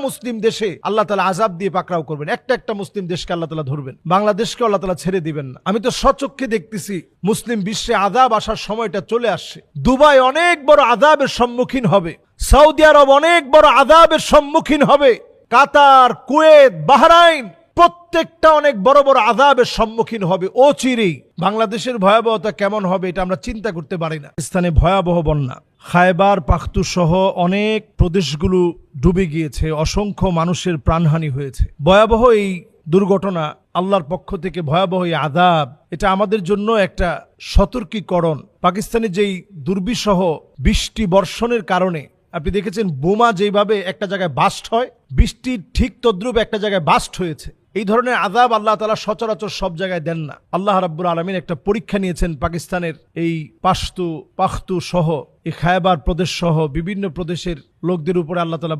মুসলিম দেশে আল্লাহ তাআলা আযাব দিয়ে পাকড়াও করবেন, একটা মুসলিম দেশকে আল্লাহ তাআলা ধরবেন, বাংলাদেশকে আল্লাহ তাআলা ছেড়ে দিবেন না। আমি তো স্বচক্ষে দেখতেছি মুসলিম বিশ্বে আযাব আসার সময়টা চলে আসছে। দুবাই অনেক বড় আযাবের সম্মুখীন হবে, সৌদি আরব অনেক বড় আযাবের সম্মুখীন হবে, কাতার, কুয়েত, বাহরাইন প্রত্যেকটা অনেক বড় বড় আযাবের সম্মুখীন হবে অচিরেই। বাংলাদেশের ভয়াবহতা কেমন হবে এটা আমরা চিন্তা করতে পারি না। স্থানে ভয়াবহ বন্যা, খায়বার পাখতুন সহ অনেক প্রদেশগুলো ডুবে গিয়েছে, অসংখ্য মানুষের প্রাণহানি হয়েছে। ভয়াবহ এই দুর্ঘটনা, আল্লাহর পক্ষ থেকে ভয়াবহ এই আযাব, এটা আমাদের জন্য একটা সতর্কীকরণ। পাকিস্তানের যেই দুর্বিষহ বৃষ্টি বর্ষণের কারণে আপনি দেখেছেন বোমা যেভাবে একটা জায়গায় বাস্ট হয়, বৃষ্টির ঠিক তদ্রূপ একটা জায়গায় বাস্ট হয়েছে। এই ধরনের আযাব আল্লাহ তাআলা সচরাচর সব জায়গায় দেন না। আল্লাহ রাব্বুল আলামিন একটা পরীক্ষা নিয়েছেন পাকিস্তানের এই পাখতুন সহ এই খায়বার প্রদেশ সহ বিভিন্ন প্রদেশের লোকদের উপরে আল্লাহ তাআলা